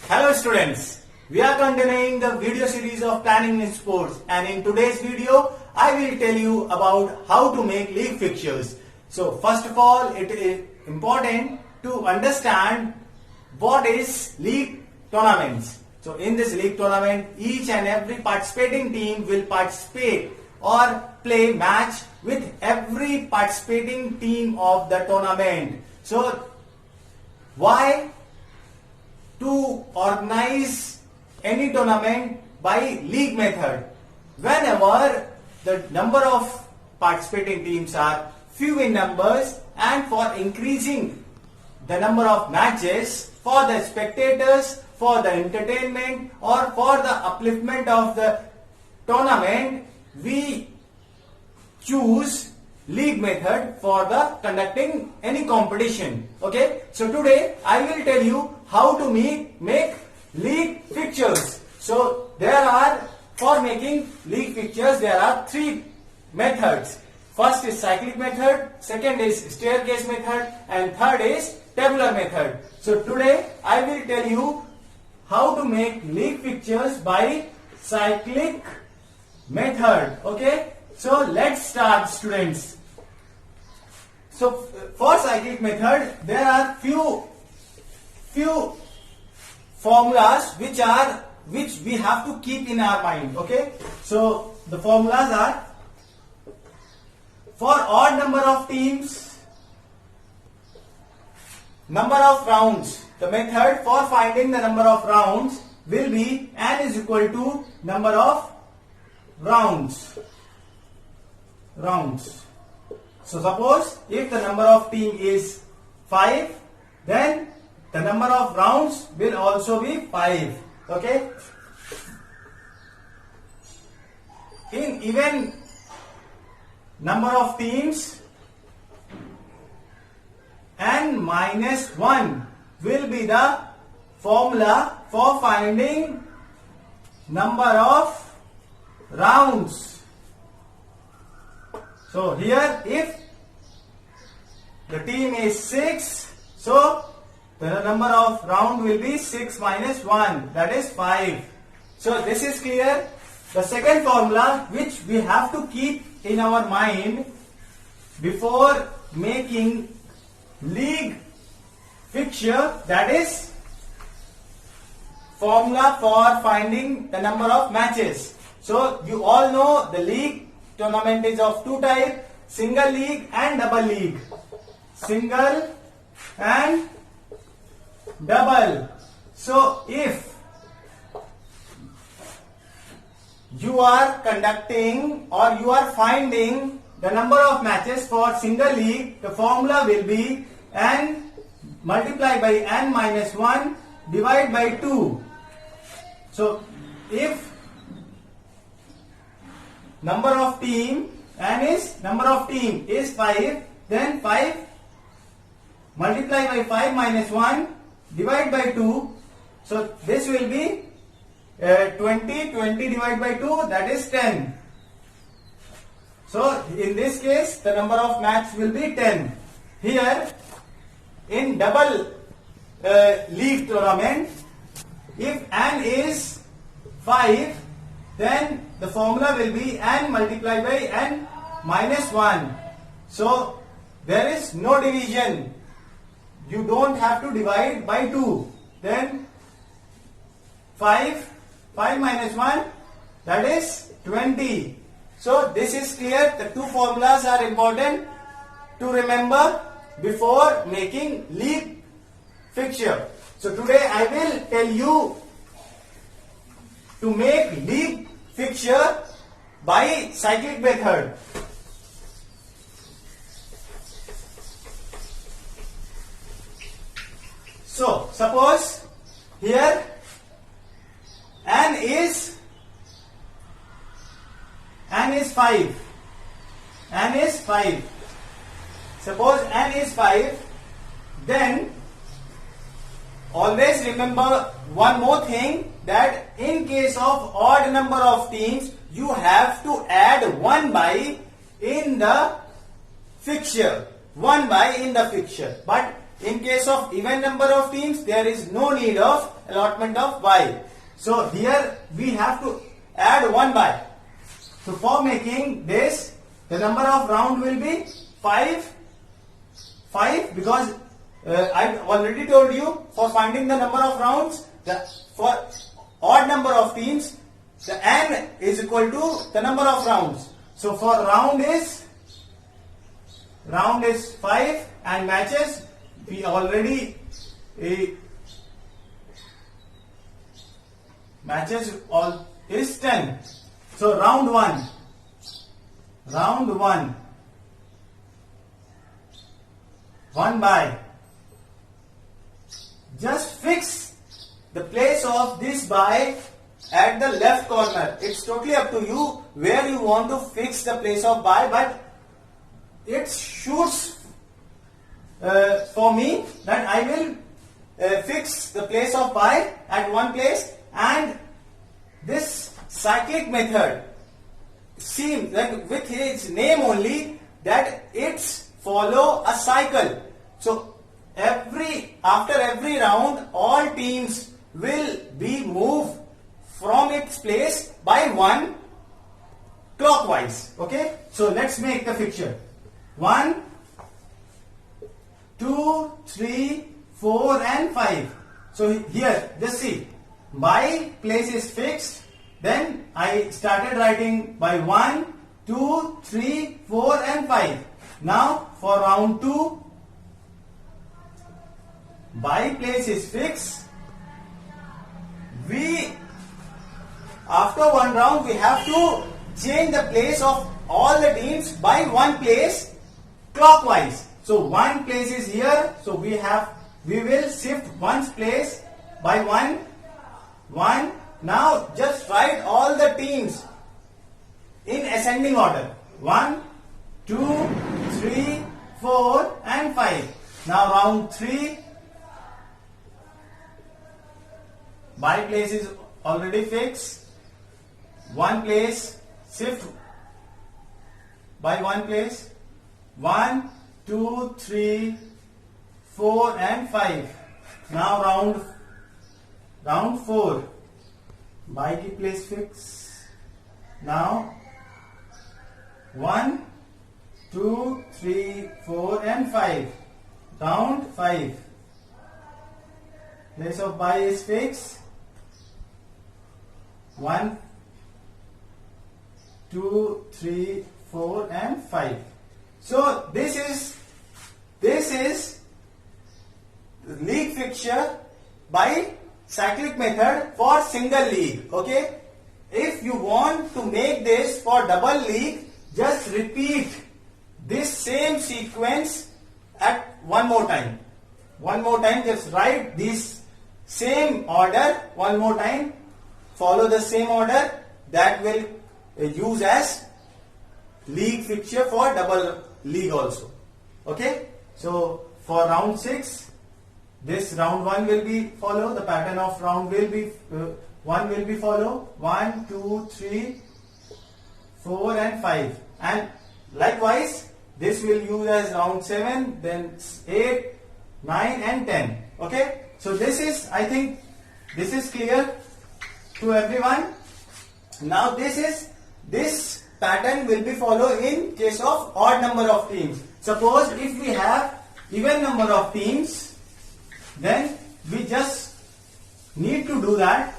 Hello students, we are continuing the video series of planning in sports, and in today's video I will tell you about how to make league fixtures. So first of all, it is important to understand what is league tournaments. So in this league tournament, each and every participating team will participate or play match with every participating team of the tournament. So why to organize any tournament by league method? Whenever the number of participating teams are few in numbers, and for increasing the number of matches for the spectators, for the entertainment or for the upliftment of the tournament, we choose league method for the conducting any competition. Okay, so today I will tell you how to make league fixtures. So for making league fixtures there are three methods. First is cyclic method, second is staircase method, and third is tabular method. So today I will tell you how to make league fixtures by cyclic method. Okay, so let's start, students. So for cyclic method there are few formulas which we have to keep in our mind. Okay, so the formulas are: for odd number of teams, number of rounds. The method for finding the number of rounds will be n is equal to number of rounds. So suppose if the number of team is 5, then the number of rounds will also be 5. Okay. In even number of teams, n minus 1 will be the formula for finding number of rounds. So here if the team is 6, so the number of round will be 6 minus 1, that is 5. So this is clear. The second formula which we have to keep in our mind before making league fixture, that is formula for finding the number of matches. So you all know the league tournament is of two types: single league and double league. Single and double. So if you are conducting or you are finding the number of matches for single league, the formula will be n multiplied by n minus 1 divided by 2. So if number of team is 5, then 5 multiplied by 5 minus 1 divided by 2. So this will be 20 divided by 2, that is 10. So in this case the number of matches will be 10. Here in double league tournament, if n is 5, then the formula will be n multiplied by n minus 1. So there is no division. You don't have to divide by 2. Then 5 minus 1, that is 20. So this is clear. The two formulas are important to remember before making league fixture. So today I will tell you to make league fixture by cyclic method. So suppose here n is 5. Suppose n is 5, then always remember one more thing, that in case of odd number of teams you have to add 1 by in the fixture. But in case of even number of teams, there is no need of allotment of bye. So here we have to add one bye. So for making this, the number of round will be 5 because I already told you, for finding the number of rounds, for odd number of teams, the n is equal to the number of rounds. So for round is 5 and matches we already matches all is 10. So round 1 1 bye. Just fix the place of this bye at the left corner. It's totally up to you where you want to fix the place of bye, but it shoots for me that I will fix the place of bye at one place, and this cyclic method seems like with its name only that it's follow a cycle. So after every round, all teams will be moved from its place by one clockwise. Okay, so let's make the fixture. 1, 2, 3, 4 and 5. So here just see, my place is fixed. Then I started writing by 1, 2, 3, 4 and 5. Now for round 2, by place is fixed. After one round we have to change the place of all the teams by one place clockwise. So one place is here, so we will shift one place by one. Now just write all the teams in ascending order. 1, 2, 3, 4 and 5. Now round 3, by place is already fixed. One place, shift by one place. 1, 2, 3, 4 and 5. Now round 4, by की place fix. Now 1, 2, 3, 4 and 5. Round 5, place of by is fixed. 1, 2, 3, 4 and 5. So this is league fixture by cyclic method for single league. Okay, if you want to make this for double league, just repeat this same sequence at one more time. Just write this same order one more time. Follow the same order, that will use as league fixture for double league also. Okay, so for round 6, this round 1 will be follow, the pattern of round will be 1 will be follow 1, 2, 3, 4 and 5, and likewise this will use as round 7, then 8, 9 and 10. Okay, so this is, I think this is clear to everyone. Now this pattern will be followed in case of odd number of teams. Suppose if we have even number of teams, then we just need to do that.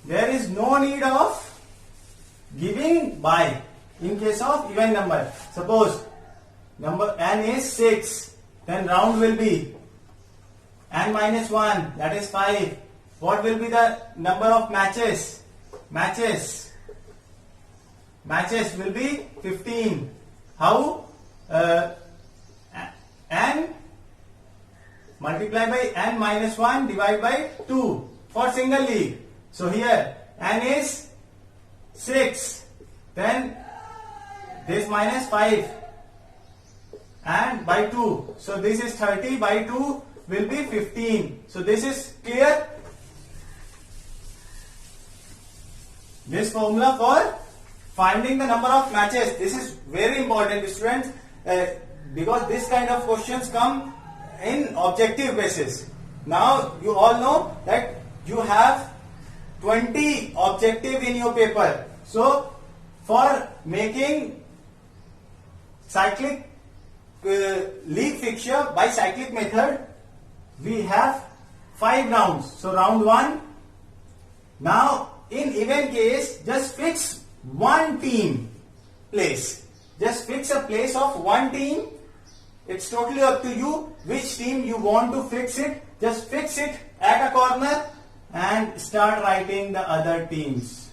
There is no need of giving bye in case of even number. Suppose number n is 6, then round will be n minus 1, that is 5. What will be the number of matches? Matches will be 15. How? N multiply by n minus 1 divide by 2 for single league. So here n is 6, then this minus 5 and by 2. So this is 30 by 2 will be 15. So this is clear. This formula for finding the number of matches. This is very important, students. because this kind of questions come in objective basis. Now you all know that you have 20 objective in your paper. So for making cyclic league fixture by cyclic method, we have 5 rounds. So round 1. Now in even case, just fix one team place. Just fix a place of one team. It's totally up to you which team you want to fix it. Just fix it at a corner and start writing the other teams.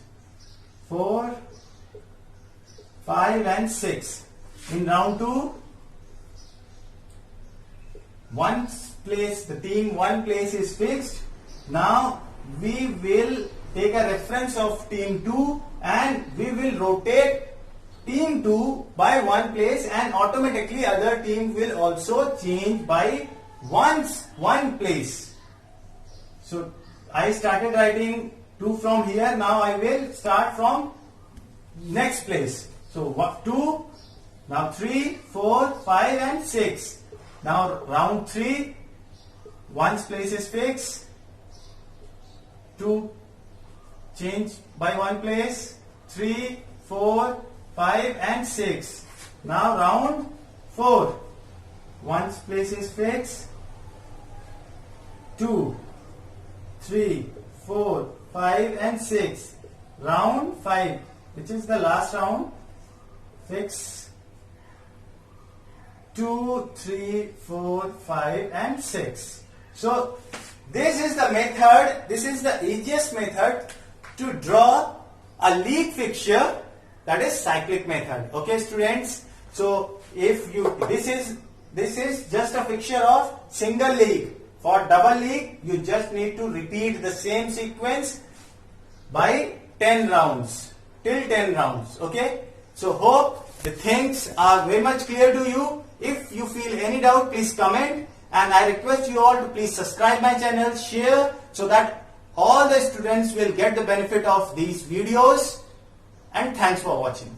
4, 5 and 6. In round 2, one place, the team one place is fixed. Now we will take a reference of team 2 and we will rotate team 2 by one place, and automatically other team will also change by one place. So I started writing 2 from here. Now I will start from next place. So 2, now 3, 4, 5 and 6. Now round 3, one's place is fixed. 2 change by one place. 3, 4, 5 and 6. Now round 4, one's place is fixed. 2, 3, 4, 5 and 6. Round 5, which is the last round, fix 2, 3, 4, 5 and 6. So this is the method, this is the easiest method to draw a league fixture, that is cyclic method. Okay students, so if you this is just a fixture of single league. For double league you just need to repeat the same sequence by 10 rounds, till 10 rounds. Okay, so hope the things are very much clear to you. If you feel any doubt, please comment, and I request you all to please subscribe my channel, share, so that all the students will get the benefit of these videos. And thanks for watching.